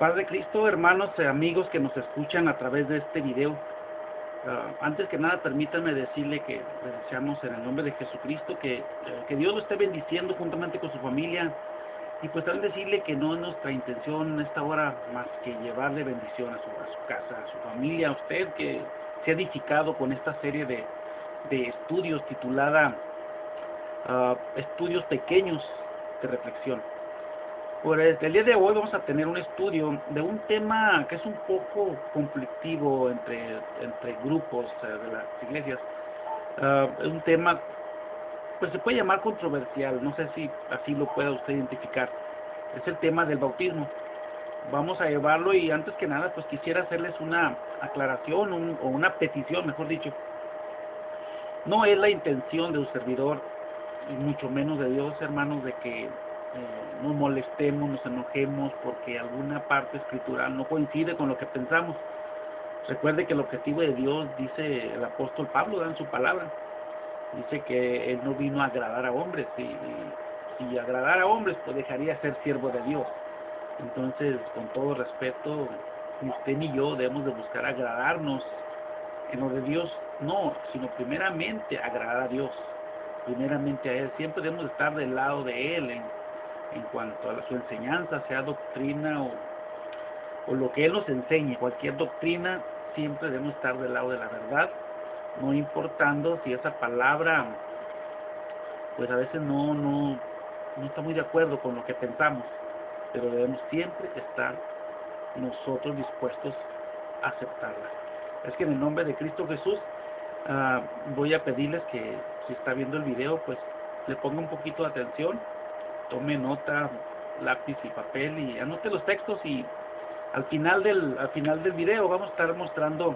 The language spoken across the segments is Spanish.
Paz de Cristo, hermanos y amigos que nos escuchan a través de este video. Antes que nada, permítanme decirle que le deseamos en el nombre de Jesucristo que Dios lo esté bendiciendo juntamente con su familia. Y pues también decirle que no es nuestra intención en esta hora más que llevarle bendición a su casa, a su familia, a usted que se ha edificado con esta serie de estudios titulada Estudios Pequeños de Reflexión. Por el día de hoy vamos a tener un estudio de un tema que es un poco conflictivo entre grupos de las iglesias. Es un tema, pues se puede llamar controversial, no sé si así lo pueda usted identificar. Es el tema del bautismo. Vamos a llevarlo y antes que nada, pues quisiera hacerles una aclaración o una petición, mejor dicho. No es la intención de un servidor, y mucho menos de Dios, hermanos, de que nos molestemos, nos enojemos porque alguna parte escritural no coincide con lo que pensamos. Recuerde que el objetivo de Dios, dice el apóstol Pablo en su palabra, dice que Él no vino a agradar a hombres, y si agradara a hombres, pues dejaría de ser siervo de Dios. Entonces, con todo respeto, ni usted ni yo debemos de buscar agradarnos en lo de Dios, no, sino primeramente agradar a Dios, primeramente a Él. Siempre debemos estar del lado de Él en cuanto a su enseñanza, sea doctrina o lo que Él nos enseñe, cualquier doctrina, siempre debemos estar del lado de la verdad, no importando si esa palabra, pues a veces no está muy de acuerdo con lo que pensamos, pero debemos siempre estar nosotros dispuestos a aceptarla. Es que en el nombre de Cristo Jesús, voy a pedirles que si está viendo el video, pues le ponga un poquito de atención, tome nota, lápiz y papel y anote los textos, y al final del video vamos a estar mostrando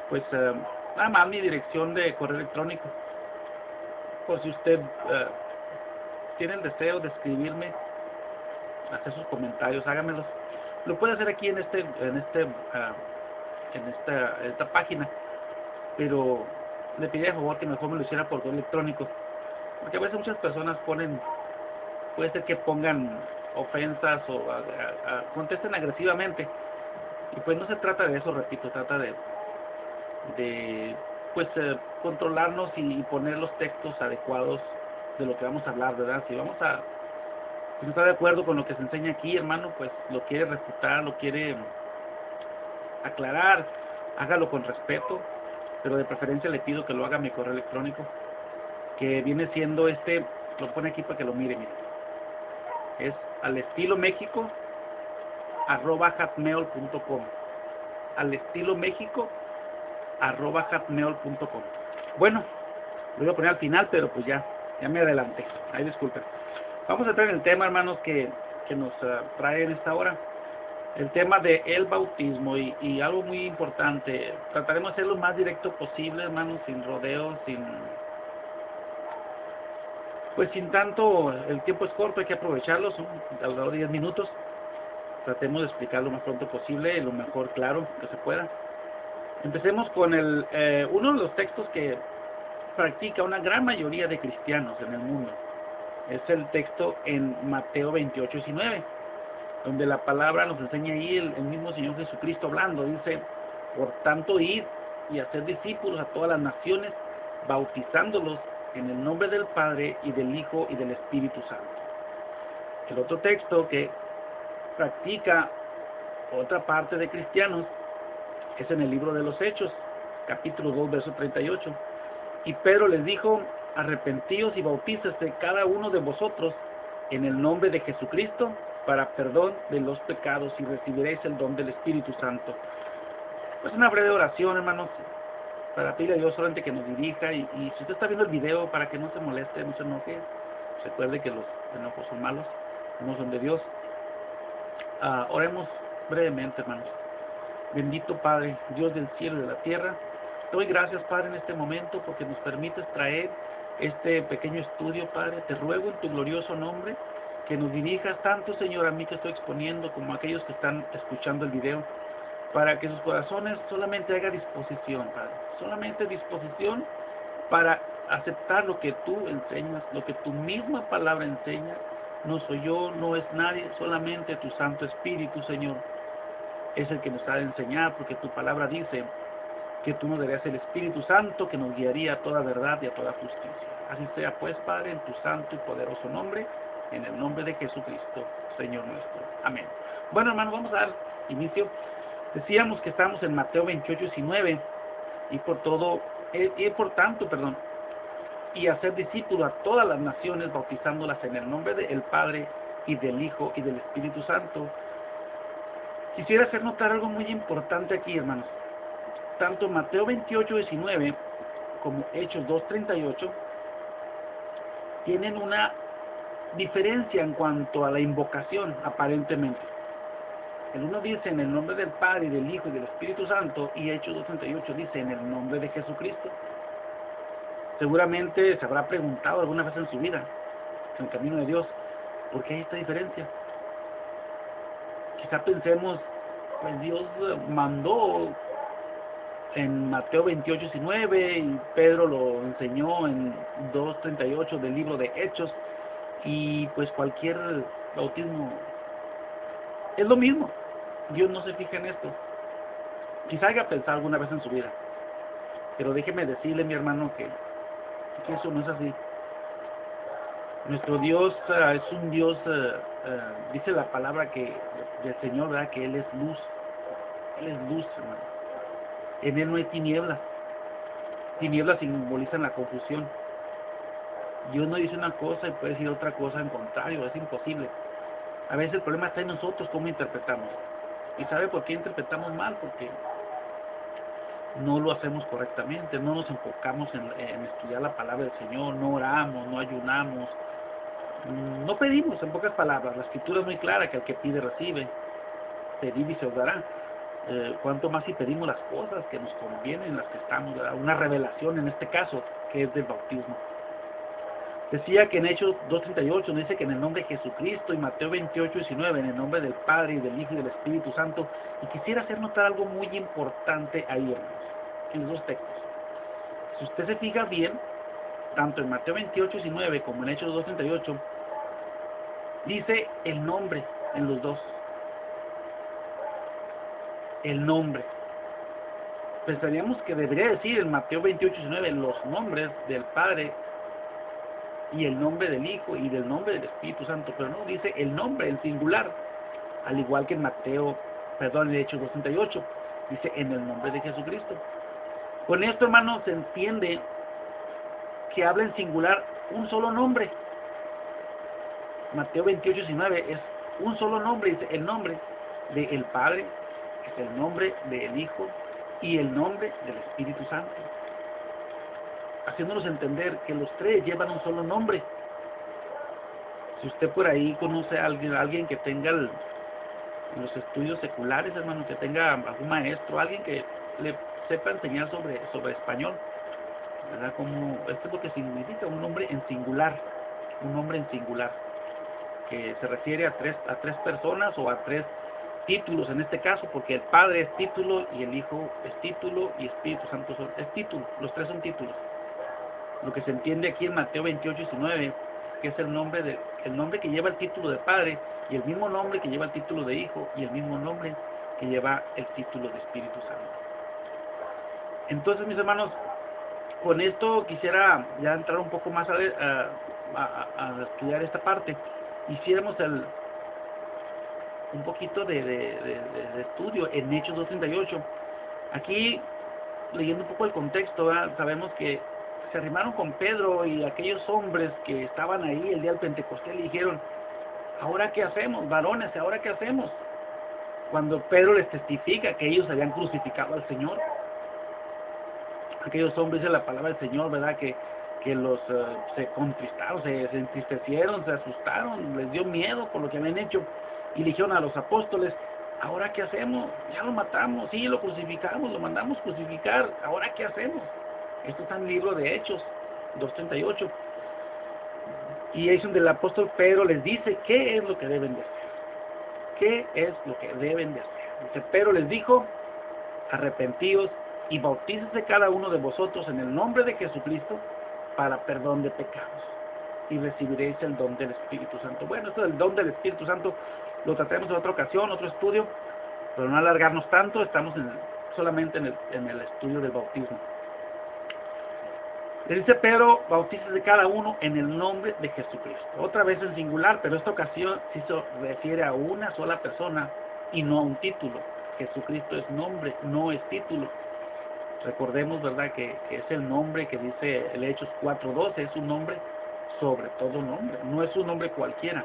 pues nada más mi dirección de correo electrónico, por si usted tiene el deseo de escribirme, hacer sus comentarios, hágamelos. Lo puede hacer aquí en esta página, pero le pediría por favor que mejor me lo hiciera por correo electrónico, porque a veces muchas personas puede ser que pongan ofensas o contesten agresivamente, y pues no se trata de eso, repito, trata de pues controlarnos y poner los textos adecuados de lo que vamos a hablar, ¿verdad? Si no está de acuerdo con lo que se enseña aquí, hermano, pues lo quiere refutar, lo quiere aclarar, hágalo con respeto, pero de preferencia le pido que lo haga a mi correo electrónico, que viene siendo lo pone aquí para que lo mire, es alestilomexico@hotmail.com, alestilomexico@hotmail.com. Bueno, lo voy a poner al final, pero pues ya me adelanté, ahí disculpen. Vamos a entrar en el tema, hermanos, que nos trae en esta hora, el tema de el bautismo, y algo muy importante. Trataremos de ser lo más directo posible, hermanos, sin rodeos, sin tanto. El tiempo es corto, hay que aprovecharlo, son alrededor de 10 minutos. Tratemos de explicar lo más pronto posible y lo mejor claro que se pueda. Empecemos con uno de los textos que practica una gran mayoría de cristianos en el mundo. Es el texto en Mateo 28:19, donde la palabra nos enseña ahí el mismo Señor Jesucristo hablando. Dice: por tanto, id y hacer discípulos a todas las naciones, bautizándolos en el nombre del Padre y del Hijo y del Espíritu Santo. El otro texto que practica otra parte de cristianos es en el libro de los Hechos, capítulo 2, verso 38. Y Pedro les dijo: arrepentíos y bautícese cada uno de vosotros en el nombre de Jesucristo para perdón de los pecados, y recibiréis el don del Espíritu Santo. Pues una breve oración, hermanos, para pedirle a Dios solamente que nos dirija, y si usted está viendo el video, para que no se moleste, no se enoje, recuerde que los enojos son malos, no son de Dios. Oremos brevemente, hermanos. Bendito Padre, Dios del cielo y de la tierra, te doy gracias, Padre, en este momento, porque nos permites traer este pequeño estudio, Padre. Te ruego en tu glorioso nombre que nos dirijas tanto, Señor, a mí que estoy exponiendo, como a aquellos que están escuchando el video, para que sus corazones solamente haga disposición, Padre, solamente disposición para aceptar lo que tú enseñas, lo que tu misma palabra enseña, no soy yo, no es nadie, solamente tu Santo Espíritu, Señor, es el que nos ha de enseñar, porque tu palabra dice que tú nos darías el Espíritu Santo que nos guiaría a toda verdad y a toda justicia. Así sea pues, Padre, en tu santo y poderoso nombre, en el nombre de Jesucristo, Señor nuestro. Amén. Bueno, hermanos, vamos a dar inicio. Decíamos que estamos en Mateo 28:19, y por tanto, y hacer discípulos a todas las naciones, bautizándolas en el nombre del Padre, y del Hijo, y del Espíritu Santo. Quisiera hacer notar algo muy importante aquí, hermanos. Tanto Mateo 28:19 como Hechos 2:38 tienen una diferencia en cuanto a la invocación, aparentemente. El uno dice en el nombre del Padre, y del Hijo, y del Espíritu Santo, y Hechos 2:38 dice en el nombre de Jesucristo. Seguramente se habrá preguntado alguna vez en su vida, en el camino de Dios, ¿por qué hay esta diferencia? Quizá pensemos, pues Dios mandó en Mateo 28:19, y Pedro lo enseñó en 2:38 del libro de Hechos, y pues cualquier bautismo es lo mismo. Dios no se fija en esto. Quizá haya pensado alguna vez en su vida, pero déjeme decirle, mi hermano, que eso no es así. Nuestro Dios es un Dios, dice la palabra del Señor, ¿verdad?, que Él es luz. Él es luz, hermano. En Él no hay tinieblas. Tinieblas simbolizan la confusión. Dios no dice una cosa y puede decir otra cosa en contrario, es imposible. A veces el problema está en nosotros, cómo interpretamos. ¿Y sabe por qué interpretamos mal? Porque no lo hacemos correctamente, no nos enfocamos en estudiar la palabra del Señor, no oramos, no ayunamos, no pedimos, en pocas palabras. La Escritura es muy clara que el que pide recibe, pedir y se os dará. Cuanto más si pedimos las cosas que nos convienen, las que estamos, ¿verdad?, una revelación en este caso, que es del bautismo. Decía que en Hechos 2:38 dice que en el nombre de Jesucristo, y Mateo 28:19 en el nombre del Padre, y del Hijo, y del Espíritu Santo. Y quisiera hacer notar algo muy importante ahí, hermanos, en los dos textos. Si usted se fija bien, tanto en Mateo 28:19 como en Hechos 2:38, dice el nombre en los dos. El nombre. Pensaríamos que debería decir en Mateo 28:19 los nombres del Padre, y el nombre del Hijo, y del nombre del Espíritu Santo, pero no, dice el nombre en singular, al igual que en Hechos 2:38, dice en el nombre de Jesucristo. Con esto, hermanos, se entiende que habla en singular un solo nombre. Mateo 28:19 es un solo nombre, dice el nombre del Padre, es el nombre del Hijo, y el nombre del Espíritu Santo, haciéndonos entender que los tres llevan un solo nombre. Si usted por ahí conoce a alguien que tenga los estudios seculares, hermano, que tenga algún maestro, alguien que le sepa enseñar sobre español, ¿verdad? Como esto es lo que significa un nombre en singular, que se refiere a tres personas, o a tres títulos en este caso, porque el Padre es título, y el Hijo es título, y Espíritu Santo es título. Los tres son títulos. Lo que se entiende aquí en Mateo 28:19, que es el nombre que lleva el título de Padre, y el mismo nombre que lleva el título de Hijo, y el mismo nombre que lleva el título de Espíritu Santo. Entonces, mis hermanos, con esto quisiera ya entrar un poco más a estudiar esta parte. Hiciéramos un poquito de estudio en Hechos 2:38. Aquí, leyendo un poco el contexto, ¿verdad?, sabemos que se arrimaron con Pedro y aquellos hombres que estaban ahí el día del Pentecostés, le dijeron: ¿ahora qué hacemos, varones? ¿Ahora qué hacemos? Cuando Pedro les testifica que ellos habían crucificado al Señor. Aquellos hombres, dice la palabra del Señor, ¿verdad?, que se contristaron, se entristecieron, se asustaron, les dio miedo por lo que habían hecho, y le dijeron a los apóstoles: ¿ahora qué hacemos? Ya lo matamos, sí, lo crucificamos, lo mandamos crucificar, ¿ahora qué hacemos? Esto está en el libro de Hechos 2:38. Y es donde el apóstol Pedro les dice qué es lo que deben de hacer. ¿Qué es lo que deben de hacer? Dice: Pedro les dijo: arrepentíos y bautícese cada uno de vosotros en el nombre de Jesucristo para perdón de pecados, y recibiréis el don del Espíritu Santo. Bueno, esto del don del Espíritu Santo lo trataremos en otra ocasión, otro estudio, pero no alargarnos tanto, estamos solamente en el estudio del bautismo. Le dice Pedro, bautícese cada uno en el nombre de Jesucristo. Otra vez en singular, pero esta ocasión sí se refiere a una sola persona y no a un título. Jesucristo es nombre, no es título. Recordemos, ¿verdad?, que es el nombre que dice el Hechos 4:12, es un nombre sobre todo nombre, no es un nombre cualquiera.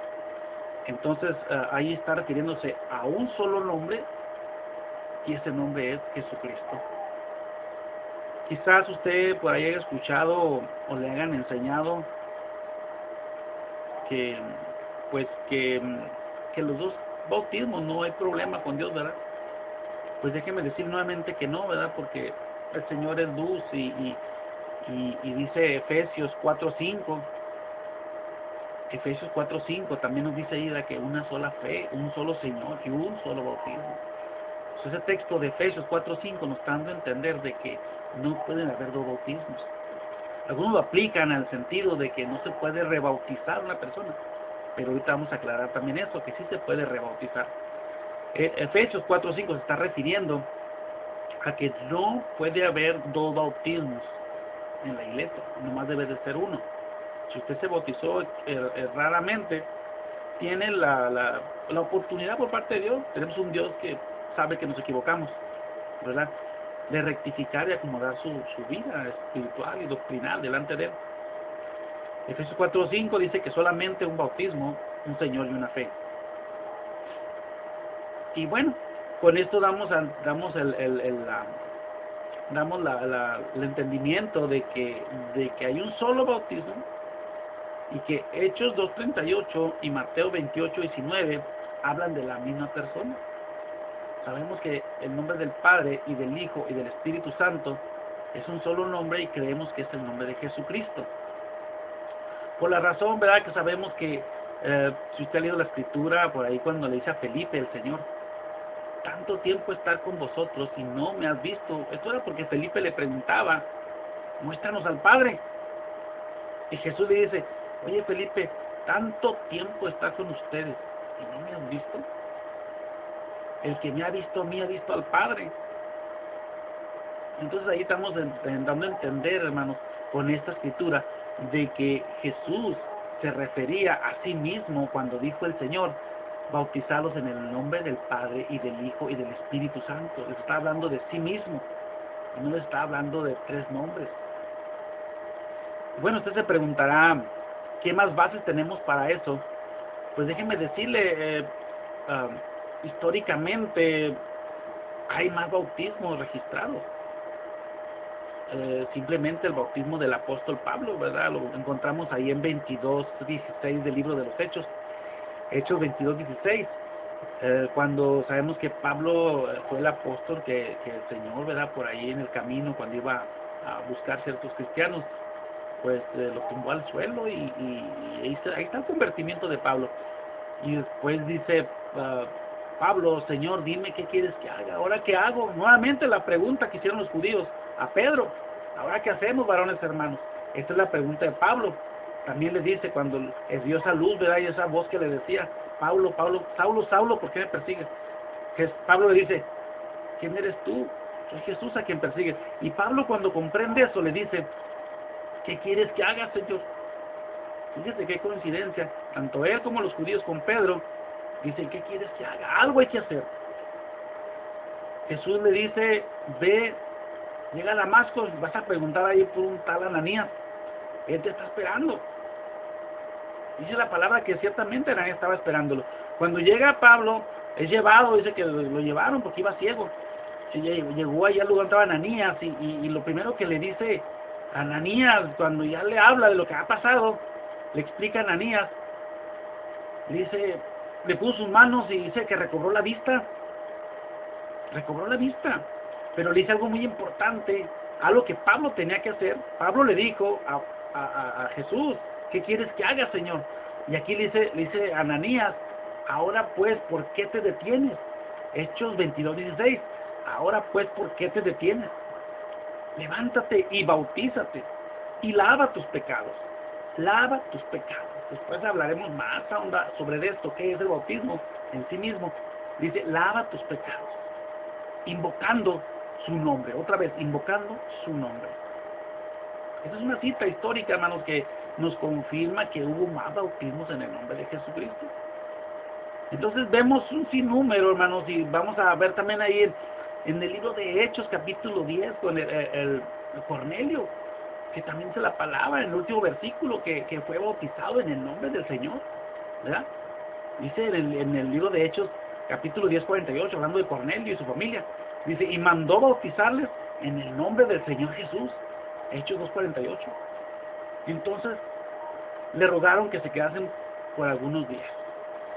Entonces, ahí está refiriéndose a un solo nombre, y ese nombre es Jesucristo. Quizás usted por ahí haya escuchado o le hayan enseñado que, pues, que los dos bautismos no hay problema con Dios, ¿verdad? Pues déjeme decir nuevamente que no, ¿verdad? Porque el Señor es luz y dice Efesios 4:5. Efesios 4:5 también nos dice ahí que una sola fe, un solo Señor y un solo bautismo. Entonces, ese texto de Efesios 4:5 nos está dando a entender de que no pueden haber dos bautismos. Algunos lo aplican al sentido de que no se puede rebautizar una persona, pero ahorita vamos a aclarar también eso, que sí se puede rebautizar. Efesios 4:5 se está refiriendo a que no puede haber dos bautismos en la iglesia, nomás debe de ser uno. Si usted se bautizó erradamente, tiene la oportunidad por parte de Dios. Tenemos un Dios que sabe que nos equivocamos, ¿verdad?, de rectificar y acomodar su vida espiritual y doctrinal delante de Él. Efesios 4:5 dice que solamente un bautismo, un Señor y una fe. Y bueno, con esto damos el entendimiento de que hay un solo bautismo, y que Hechos 2:38 y Mateo 28:19 hablan de la misma persona. Sabemos que el nombre del Padre y del Hijo y del Espíritu Santo es un solo nombre, y creemos que es el nombre de Jesucristo. Por la razón, ¿verdad?, que sabemos que si usted ha leído la Escritura, por ahí cuando le dice a Felipe el Señor, tanto tiempo estar con vosotros y no me has visto. Esto era porque Felipe le preguntaba, muéstranos al Padre. Y Jesús le dice, oye Felipe, tanto tiempo está con ustedes y no me han visto. El que me ha visto a mí ha visto al Padre. Entonces ahí estamos dando a entender, hermanos, con esta escritura, de que Jesús se refería a sí mismo cuando dijo el Señor, bautizados en el nombre del Padre y del Hijo y del Espíritu Santo. Les está hablando de sí mismo, y no les está hablando de tres nombres. Bueno, usted se preguntará, ¿qué más bases tenemos para eso? Pues déjeme decirle, históricamente hay más bautismos registrados. Simplemente el bautismo del apóstol Pablo, ¿verdad? Lo encontramos ahí en 22:16 del libro de los Hechos. Hechos 22:16, cuando sabemos que Pablo fue el apóstol que el Señor, ¿verdad?, por ahí en el camino, cuando iba a buscar ciertos cristianos, pues los tumbó al suelo, y ahí está el convertimiento de Pablo. Y después dice Pablo, Señor, dime qué quieres que haga, ¿ahora qué hago? Nuevamente la pregunta que hicieron los judíos a Pedro, ¿ahora qué hacemos, varones hermanos? Esta es la pregunta de Pablo. También le dice cuando vio esa luz, ¿verdad?, y esa voz que le decía, Pablo, Pablo, Saulo, Saulo, ¿por qué me persigues? Pablo le dice, ¿quién eres tú? Soy Jesús a quien persigues. Y Pablo, cuando comprende eso, le dice, ¿qué quieres que haga, Señor? Fíjese qué coincidencia, tanto él como los judíos con Pedro dicen, ¿qué quieres que haga? Algo hay que hacer. Jesús le dice, ve, llega a Damasco, vas a preguntar ahí por un tal Ananías, él te está esperando. Dice la palabra que ciertamente Ananías estaba esperándolo. Cuando llega Pablo, es llevado, dice que lo llevaron porque iba ciego. Llegó allá al lugar donde estaba Ananías, y lo primero que le dice Ananías, cuando ya le habla de lo que ha pasado, le explica a Ananías, le dice, le puso sus manos y dice que recobró la vista, pero le dice algo muy importante, algo que Pablo tenía que hacer. Pablo le dijo a Jesús, ¿qué quieres que haga, Señor? Y aquí le dice a Ananías, ahora pues, ¿por qué te detienes? Hechos 22:16, ahora pues, ¿por qué te detienes? Levántate y bautízate y lava tus pecados lava tus pecados. Después hablaremos más sobre esto, qué es el bautismo en sí mismo. Dice, lava tus pecados, invocando su nombre. Otra vez, invocando su nombre. Esa es una cita histórica, hermanos, que nos confirma que hubo más bautismos en el nombre de Jesucristo. Entonces vemos un sinnúmero, hermanos, y vamos a ver también ahí en el libro de Hechos, capítulo 10, con el Cornelio, que también dice la palabra en el último versículo, que fue bautizado en el nombre del Señor, ¿verdad? Dice en el libro de Hechos, capítulo 10, 48, hablando de Cornelio y su familia, dice, y mandó bautizarles en el nombre del Señor Jesús, Hechos 2:48. Entonces, le rogaron que se quedasen por algunos días.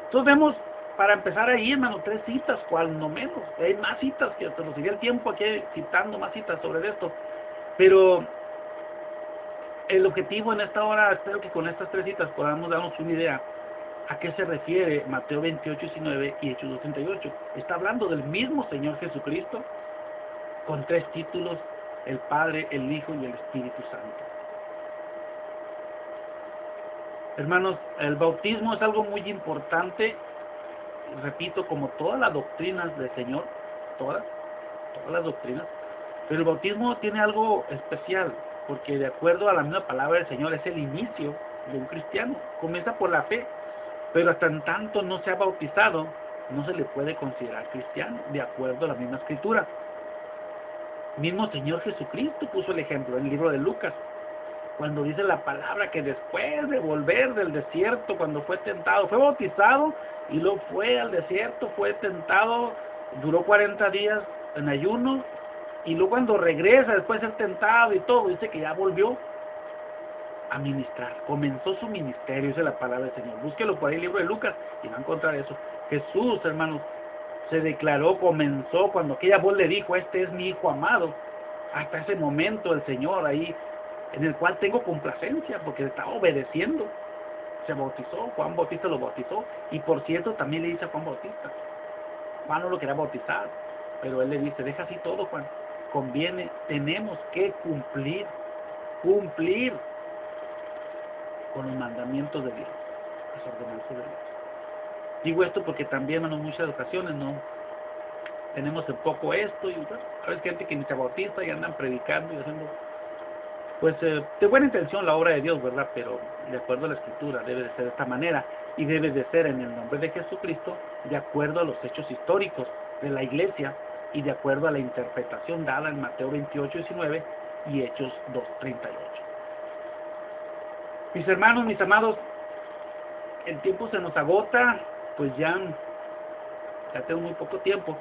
Entonces vemos, para empezar ahí, hermano, 3 citas, cual no menos. Hay más citas, que hasta nos iría el tiempo aquí citando más citas sobre esto. Pero el objetivo en esta hora, espero que con estas 3 citas podamos darnos una idea a qué se refiere Mateo 28:19 y Hechos 2:38. Está hablando del mismo Señor Jesucristo, con 3 títulos, el Padre, el Hijo y el Espíritu Santo. Hermanos, el bautismo es algo muy importante, repito, como todas las doctrinas del Señor, todas las doctrinas, pero el bautismo tiene algo especial, porque de acuerdo a la misma palabra del Señor es el inicio de un cristiano, comienza por la fe, pero hasta en tanto no se ha bautizado, no se le puede considerar cristiano, de acuerdo a la misma escritura. Mismo Señor Jesucristo puso el ejemplo en el libro de Lucas, cuando dice la palabra que después de volver del desierto, cuando fue tentado, fue bautizado y luego fue al desierto, fue tentado, duró 40 días en ayuno, y luego cuando regresa después de ser tentado y todo, dice que ya volvió a ministrar, comenzó su ministerio, dice la palabra del Señor. Búsquelo por ahí en el libro de Lucas y va a encontrar eso. Jesús, hermanos, se declaró, comenzó cuando aquella voz le dijo, este es mi Hijo amado. Hasta ese momento el Señor ahí, en el cual tengo complacencia, porque estaba obedeciendo. Se bautizó, Juan Bautista lo bautizó, y por cierto también le dice a Juan Bautista, Juan no lo quería bautizar, pero él le dice, deja así todo, Juan, conviene, tenemos que cumplir con los mandamientos de Dios, las ordenanzas de Dios. Digo esto porque también, hermanos, muchas ocasiones no tenemos en poco esto, y bueno, a veces gente que ni se bautiza y andan predicando y haciendo, pues de buena intención la obra de Dios, ¿verdad? Pero de acuerdo a la Escritura debe de ser de esta manera, y debe de ser en el nombre de Jesucristo, de acuerdo a los hechos históricos de la Iglesia, y de acuerdo a la interpretación dada en Mateo 28:19 y Hechos 2:38. Mis hermanos, mis amados, el tiempo se nos agota, pues ya tengo muy poco tiempo.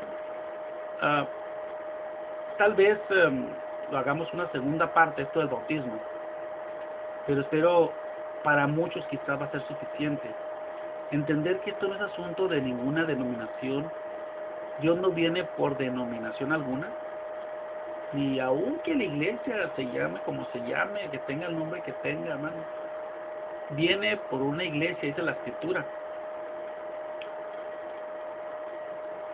Tal vez lo hagamos una segunda parte, esto del bautismo, pero espero para muchos quizás va a ser suficiente. Entender que esto no es asunto de ninguna denominación. Dios no viene por denominación alguna, ni aunque la iglesia se llame como se llame, que tenga el nombre que tenga, hermano. Viene por una iglesia, dice la Escritura,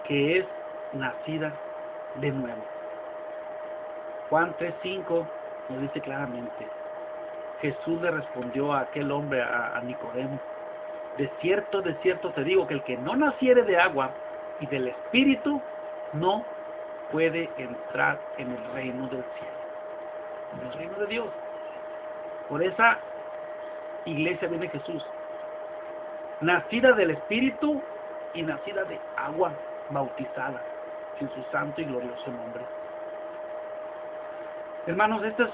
que es nacida de nuevo. Juan 3:5 nos dice claramente, Jesús le respondió a aquel hombre, a Nicodemo, de cierto te digo que el que no naciere de agua y del Espíritu no puede entrar en el reino del cielo, en el reino de Dios. Por esa iglesia viene Jesús, nacida del Espíritu y nacida de agua, bautizada en su santo y glorioso nombre. Hermanos, esta es,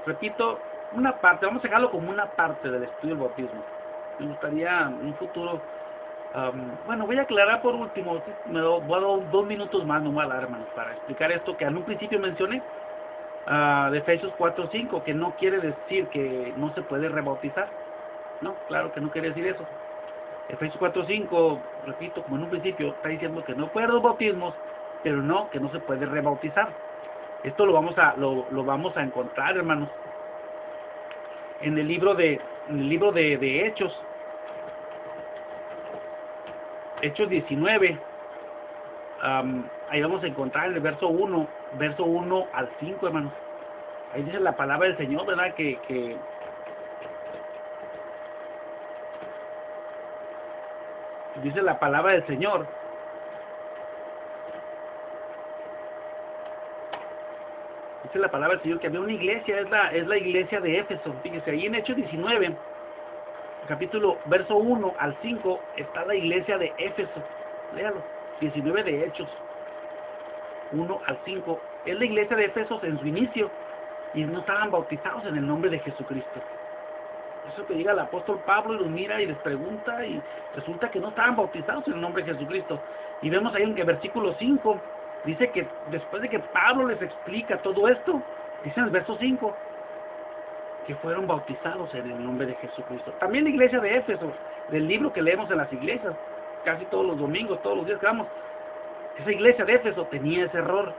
repito, una parte, vamos a dejarlo como una parte del estudio del bautismo. Me gustaría en un futuro, bueno, voy a aclarar por último, voy a dar 2 minutos más, no voy a dar, hermanos, para explicar esto que en un principio mencioné, de Efesios 4:5, que no quiere decir que no se puede rebautizar. No, claro que no quiere decir eso. Efesios 4:5, repito, como en un principio, está diciendo que no puede haber 2 bautismos, pero no, que no se puede rebautizar. Esto lo vamos a encontrar, hermanos, en el libro de Hechos, Hechos 19. Ahí vamos a encontrar en el verso 1 al 5, hermanos. Ahí dice la palabra del Señor, ¿verdad? Que Dice la palabra del Señor. Dice la palabra del Señor que había una iglesia, es la iglesia de Éfeso. Fíjese, ahí en Hechos 19, capítulo, verso 1 al 5, está la iglesia de Éfeso. Léalo, 19 de Hechos, 1 al 5. Es la iglesia de Éfeso en su inicio, y no estaban bautizados en el nombre de Jesucristo. Eso que llega el apóstol Pablo y los mira y les pregunta, y resulta que no estaban bautizados en el nombre de Jesucristo. Y vemos ahí en que versículo 5 dice que después de que Pablo les explica todo esto, dice en el verso 5 que fueron bautizados en el nombre de Jesucristo. También la iglesia de Éfeso, del libro que leemos en las iglesias, casi todos los domingos, todos los días que vamos, esa iglesia de Éfeso tenía ese error.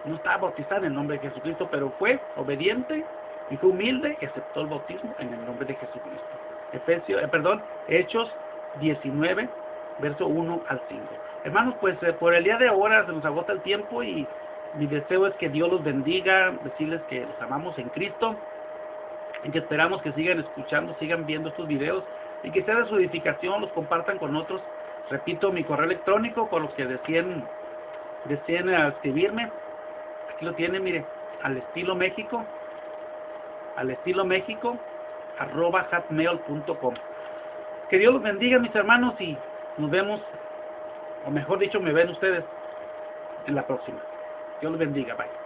No estaba bautizada en el nombre de Jesucristo, pero fue obediente y fue humilde y aceptó el bautismo en el nombre de Jesucristo. Hechos 19, verso 1 al 5. Hermanos, pues por el día de ahora se nos agota el tiempo y mi deseo es que Dios los bendiga, decirles que los amamos en Cristo y que esperamos que sigan escuchando, sigan viendo estos videos y que sea de su edificación, los compartan con otros. Repito, mi correo electrónico por los que deseen escribirme. Aquí lo tienen, mire, al estilo México @hotmail.com. Que Dios los bendiga, mis hermanos, y nos vemos, o mejor dicho, me ven ustedes en la próxima. Dios los bendiga, bye.